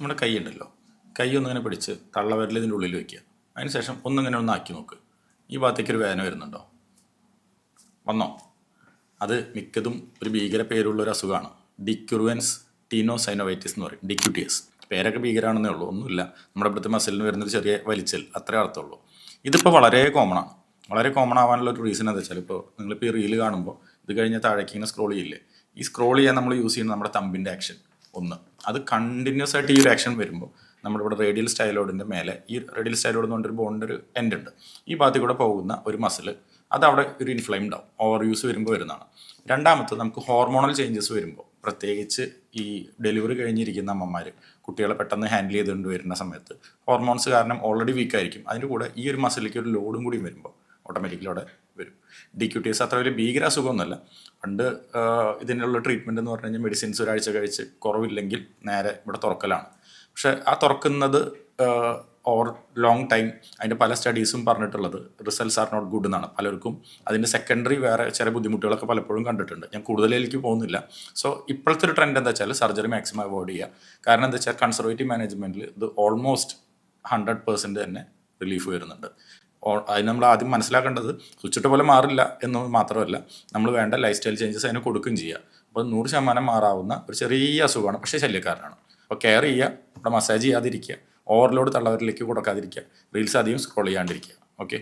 നമ്മുടെ കൈ ഉണ്ടല്ലോ, കൈ ഒന്നിങ്ങനെ പിടിച്ച് തള്ളവിരൽ ഇതിൻ്റെ ഉള്ളിൽ വയ്ക്കുക. അതിനുശേഷം ഒന്നിങ്ങനെ ഒന്ന് ആക്കി നോക്ക്. ഈ ഭാഗത്തേക്ക് ഒരു വേദന വരുന്നുണ്ടോ? വന്നോ? അത് മിക്കതും ഒരു ഭീകര പേരുള്ള ഒരു അസുഖമാണ്. ഡിക്യുറുവൻസ് ടീനോസൈനോവൈറ്റിസ് എന്ന് പറയും, DQTS. പേരൊക്കെ ഭീകരമാണെന്നേ ഉള്ളൂ, ഒന്നുമില്ല. നമ്മുടെ ഇവിടുത്തെ മസിലിന് വരുന്നൊരു ചെറിയ വലിച്ചൽ, അത്രേ അർത്ഥമുള്ളൂ. ഇതിപ്പോൾ വളരെ കോമൺ ആണ്. വളരെ കോമൺ ആവാനുള്ള ഒരു റീസൺ എന്താ വെച്ചാൽ, ഇപ്പോൾ നിങ്ങളിപ്പോൾ ഈ റീല് കാണുമ്പോൾ ഇത് കഴിഞ്ഞാൽ താഴേക്ക് ഇങ്ങനെ സ്ക്രോൾ ചെയ്യില്ലേ, ഈ സ്ക്രോൾ ചെയ്യാൻ നമ്മൾ യൂസ് ചെയ്യുന്നത് നമ്മുടെ തമ്പിൻ്റെ ആക്ഷൻ ഒന്ന്. അത് കണ്ടിന്യൂസ് ആയിട്ട് ഈ ഒരു ആക്ഷൻ വരുമ്പോൾ നമ്മുടെ ഇവിടെ റേഡിയൽ സ്റ്റൈലോഡിൻ്റെ മേലെ, ഈ റേഡിയൽ സ്റ്റൈലോഡ് എന്ന് പറഞ്ഞൊരു ബോണിൻ്റെ ഒരു എൻഡ് ഉണ്ട്, ഈ ഭാഗത്തിൽ കൂടെ പോകുന്ന ഒരു മസിൽ, അത് അവിടെ ഒരു ഇൻഫ്ലെയിംഡ് ആവും. ഓവർ യൂസ് വരുമ്പോൾ വരുന്നതാണ്. രണ്ടാമത്തത്, നമുക്ക് ഹോർമോണൽ ചേഞ്ചസ് വരുമ്പോൾ, പ്രത്യേകിച്ച് ഈ ഡെലിവറി കഴിഞ്ഞിരിക്കുന്ന അമ്മമാർ കുട്ടികളെ പെട്ടെന്ന് ഹാൻഡിൽ ചെയ്തുകൊണ്ട് വരുന്ന സമയത്ത് ഹോർമോൺസ് കാരണം ഓൾറെഡി വീക്കായിരിക്കും, അതിൻ്റെ കൂടെ ഈ ഒരു മസിലേക്ക് ഒരു ലോഡും കൂടി വരുമ്പോൾ ഓട്ടോമാറ്റിക്കലി അവിടെ വരും. DQTS അത്ര വലിയ ഭീകര അസുഖമൊന്നുമല്ല. പണ്ട് ഇതിനുള്ള ട്രീറ്റ്മെൻറ്റ് എന്ന് പറഞ്ഞു കഴിഞ്ഞാൽ മെഡിസിൻസ് ഒരാഴ്ച കഴിച്ച് കുറവില്ലെങ്കിൽ നേരെ ഇവിടെ തുറക്കലാണ്. പക്ഷേ ആ തുറക്കുന്നത് ഓവർ ലോങ് ടൈം, അതിൻ്റെ പല സ്റ്റഡീസും പറഞ്ഞിട്ടുള്ളത് റിസൾട്ട്സ് ആർ നോട്ട് ഗുഡ് എന്നാണ്. പലർക്കും അതിൻ്റെ സെക്കൻഡറി വേറെ ചില ബുദ്ധിമുട്ടുകളൊക്കെ പലപ്പോഴും കണ്ടിട്ടുണ്ട്. ഞാൻ കൂടുതലേക്ക് പോകുന്നില്ല. സോ ഇപ്പോഴത്തെ ഒരു ട്രെൻഡ് എന്താ വെച്ചാൽ സർജറി മാക്സിമം അവോയ്ഡ് ചെയ്യുക. കാരണം എന്താ വെച്ചാൽ കൺസർവേറ്റീവ് മാനേജ്മെൻറ്റിൽ ഇത് ഓൾമോസ്റ്റ് 100% തന്നെ റിലീഫ് വരുന്നുണ്ട്. അതിന് നമ്മൾ ആദ്യം മനസ്സിലാക്കേണ്ടത് സ്വിച്ചിട്ട് പോലെ മാറില്ല എന്ന് മാത്രമല്ല, നമ്മൾ വേണ്ട ലൈഫ് സ്റ്റൈൽ ചേഞ്ചസ് അതിന് കൊടുക്കുകയും ചെയ്യുക. അപ്പോൾ 100% മാറാവുന്ന ഒരു ചെറിയ അസുഖമാണ്, പക്ഷേ ശല്യക്കാരനാണ്. അപ്പോൾ കെയർ ചെയ്യുക, ഇവിടെ മസാജ് ചെയ്യാതിരിക്കുക, ഓവർലോഡ് തള്ളവരിലേക്ക് കൊടുക്കാതിരിക്കുക, റീൽസ് അധികം സ്ക്രോൾ ചെയ്യാണ്ടിരിക്കുക. ഓക്കെ.